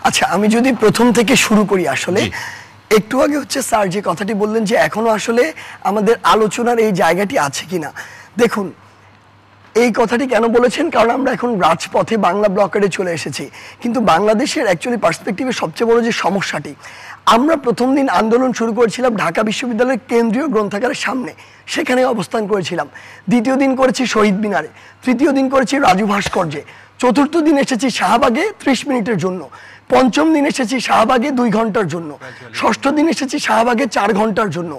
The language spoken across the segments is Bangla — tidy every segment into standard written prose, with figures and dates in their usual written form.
আচ্ছা, আমি যদি প্রথম থেকে শুরু করি, আসলে একটু আগে হচ্ছে স্যার যে কথাটি বললেন যে এখনো আসলে আমাদের আলোচনার এই জায়গাটি আছে কিনা। দেখুন, এই কথাটি কেন বলেছেন, কারণ আমরা এখন রাজপথে বাংলা ব্লকেডে চলে এসেছি। কিন্তু বাংলাদেশের অ্যাকচুয়ালি পার্সপেক্টিভে সবচেয়ে বড় যে সমস্যাটি, আমরা প্রথম দিন আন্দোলন শুরু করেছিলাম ঢাকা বিশ্ববিদ্যালয়ের কেন্দ্রীয় গ্রন্থাগারের সামনে, সেখানে অবস্থান করেছিলাম। দ্বিতীয় দিন করেছি শহীদ মিনারে, তৃতীয় দিন করেছি রাজু ভাস্কর্যে, চতুর্থ দিন এসেছি শাহবাগে 30 মিনিটের জন্য, পঞ্চম দিন এসেছি শাহবাগে 2 ঘন্টার জন্য, ষষ্ঠ দিন এসেছি শাহবাগে 4 ঘন্টার জন্য।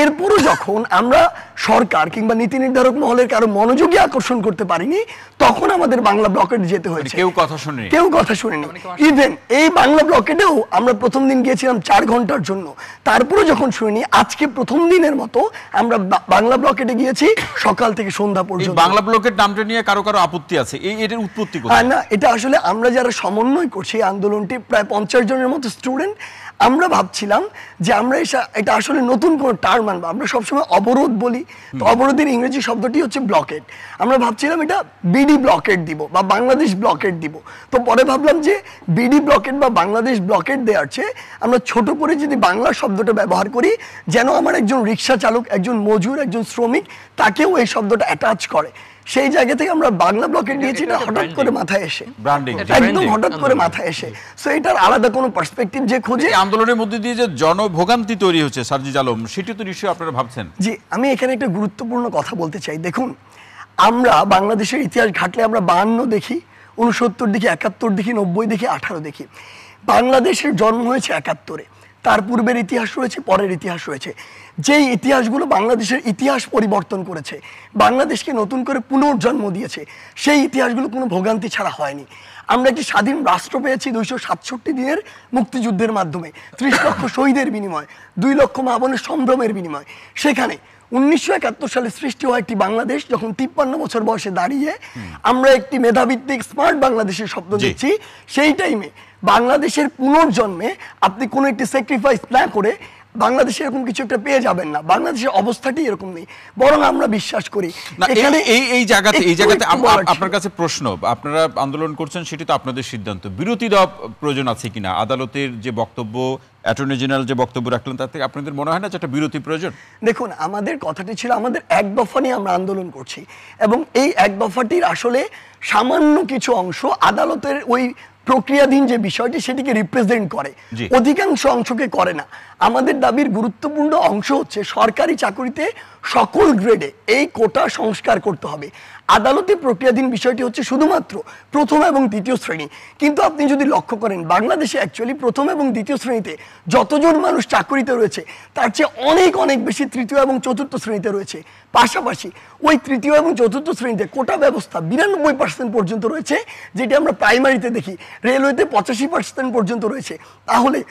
এরপরও যখন আমরা সরকার কিংবা নীতি নির্ধারক মহলের কারো মনোযোগী আকর্ষণ করতে পারিনি, তখন আমাদের বাংলা ব্লকেডে যেতে হয়েছে। কেউ কথা শুনেনি। ইভেন এই বাংলা ব্লকেডেও আমরা প্রথম দিন গিয়েছিলাম 4 ঘন্টার জন্য, তারপরেও যখন শুনিনি, আজকে প্রথম দিনের মতো আমরা বাংলা ব্লকেডে গিয়েছি সকাল থেকে সন্ধ্যা পর্যন্ত। বাংলা ব্লকের নামটা নিয়ে কারো আপত্তি আছে? এটার উৎপত্তি কোথায়? না, এটা আসলে আমরা যারা সমন্বয় করছি আন্দোলনটি, প্রায় 50 জনের মতো স্টুডেন্ট, আমরা ভাবছিলাম যে আমরা এটা আসলে নতুন কোনো টার্ম আনবো। আমরা সবসময় অবরোধ বলি, তো অবরোধের ইংরেজি শব্দটি হচ্ছে ব্লকেড। আমরা ভাবছিলাম এটা বিডি ব্লকেড দিব বা বাংলাদেশ ব্লকেড দিব। তো পরে ভাবলাম যে বিডি ব্লকেড বা বাংলাদেশ ব্লকেড দেওয়ার চেয়ে আমরা ছোট করে যদি বাংলা শব্দটা ব্যবহার করি, যেন আমার একজন রিক্সা চালক, একজন মজুর, একজন শ্রমিক, তাকেও এই শব্দটা অ্যাটাচ করে। সেই জায়গা থেকে আমরা বাংলা ব্লকেট নিয়েছি, না হঠাৎ করে মাথায় এসে, একদম হঠাৎ করে মাথায় এসে। সো এটার আলাদা কোনো পার্সপেক্টিভ যে খোঁজে, আন্দোলনের মধ্যে দিয়ে যে জনভোগান্তি তৈরি হচ্ছে সার্জিজ আলম, সেটি তো নিশ্চয়ই আপনারা ভাবছেন। জি, আমি এখানে একটা গুরুত্বপূর্ণ কথা বলতে চাই। দেখুন, আমরা বাংলাদেশের ইতিহাস ঘাটলে আমরা 52 দেখি, 69 দেখি, 71 দেখি, 90 দেখি, 18 দেখি। বাংলাদেশের জন্ম হয়েছে 71-এ, তার পূর্বের ইতিহাস রয়েছে, পরের ইতিহাস রয়েছে। যেই ইতিহাসগুলো বাংলাদেশের ইতিহাস পরিবর্তন করেছে, বাংলাদেশকে নতুন করে পুনর্জন্ম দিয়েছে, সেই ইতিহাসগুলো কোনো ভোগান্তি ছাড়া হয়নি। আমরা একটি স্বাধীন রাষ্ট্র পেয়েছি 267 দিনের মুক্তিযুদ্ধের মাধ্যমে, 30 লক্ষ শহীদের বিনিময়, 2 লক্ষ মা বোনের সম্ভ্রমের বিনিময়। সেখানে 1971 সালে সৃষ্টি হয় একটি বাংলাদেশ, যখন 53 বছর বয়সে দাঁড়িয়ে আমরা একটি মেধাভিত্তিক স্মার্ট বাংলাদেশের স্বপ্ন দেখছি। সেই টাইমে বাংলাদেশের পুনর্জন্মে আপনি কোনো একটি স্যাক্রিফাইস না করে বাংলাদেশে এরকম কিছু একটা পেয়ে যাবেন না। বাংলাদেশের অবস্থাটি এরকম নেই, বরং আমরা বিশ্বাস করি এখানে এই জায়গাতে আপনার কাছে প্রশ্ন, আপনারা আন্দোলন করছেন, সেটি তো আপনাদের সিদ্ধান্ত, বিরতি দেওয়া প্রয়োজন আছে কিনা? আদালতের যে বক্তব্য, অ্যাটর্নি জেনারেল যে বক্তব্য রাখলেন, তার থেকে আপনাদের মনে হয় না যে একটা বিরতি প্রয়োজন? দেখুন, আমাদের কথাটি ছিল আমাদের এক দফা নিয়ে আমরা আন্দোলন করছি, এবং এই এক দফাটির আসলে সামান্য কিছু অংশ আদালতের ওই প্রক্রিয়াধীন যে বিষয়টি, সেটিকে রিপ্রেজেন্ট করে, অধিকাংশ অংশকে করে না। আমাদের দাবির গুরুত্বপূর্ণ অংশ হচ্ছে সরকারি চাকরিতে সকল গ্রেডে এই কোটা সংস্কার করতে হবে। আদালতে প্রক্রিয়াধীন বিষয়টি হচ্ছে শুধুমাত্র প্রথম এবং দ্বিতীয় শ্রেণী। কিন্তু আপনি যদি লক্ষ্য করেন, বাংলাদেশে অ্যাকচুয়ালি প্রথম এবং দ্বিতীয় শ্রেণীতে যতজন মানুষ চাকরিতে রয়েছে, তার চেয়ে অনেক অনেক বেশি তৃতীয় এবং চতুর্থ শ্রেণীতে রয়েছে। পাশাপাশি ওই তৃতীয় এবং চতুর্থ শ্রেণীতে কোটা ব্যবস্থা 92% পর্যন্ত রয়েছে, যেটি আমরা প্রাইমারিতে দেখি। রেলওয়েতে 85% পর্যন্ত রয়েছে। তাহলে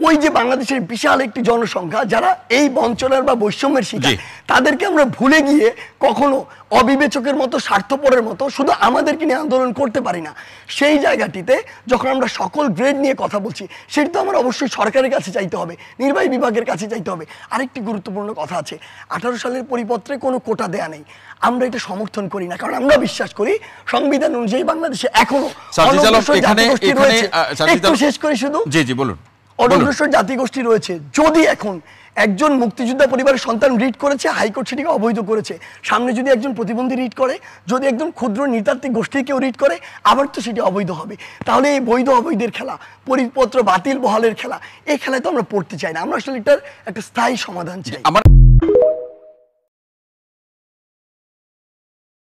ওই যে বাংলাদেশের বিশাল একটি জনসংখ্যা যারা এই বঞ্চনার বা বৈষম্যের শিকার, তাদেরকে আমরা ভুলে গিয়ে কখনো অবিবেচকের মতো, স্বার্থপরের মতো শুধু আমাদেরকে নিয়ে আন্দোলন করতে পারি না। সেই জায়গাটিতে যখন আমরা সকল গ্রেড নিয়ে কথা বলছি, সেটি তো আমার অবশ্যই সরকারের কাছে চাইতে হবে, নির্বাহী বিভাগের কাছে চাইতে হবে। আরেকটি গুরুত্বপূর্ণ কথা আছে, 18 সালের পরিপত্রে কোনো কোটা দেয়া নেই। আমরা এটা সমর্থন করি না, কারণ আমরা বিশ্বাস করি সংবিধান অনুযায়ী বাংলাদেশে এখনো জাতিগোষ্ঠী রয়েছে। একটু শেষ করি শুধু, বলুন, অনগ্রসর জাতিগোষ্ঠী রয়েছে। যদি এখন একজন মুক্তিযোদ্ধা পরিবারের সন্তান রিট করেছে, হাইকোর্ট সেটিকে অবৈধ করেছে, সামনে যদি একজন প্রতিবন্ধী রিট করে, যদি একজন ক্ষুদ্র নৃতাত্ত্বিক গোষ্ঠীর কেউ রিট করে, আবার তো সেটি অবৈধ হবে। তাহলে এই বৈধ অবৈধের খেলা, পরিপত্র বাতিল বহালের খেলা, এই খেলায় তো আমরা পড়তে চাই না। আমরা আসলে এটার একটা স্থায়ী সমাধান চাই।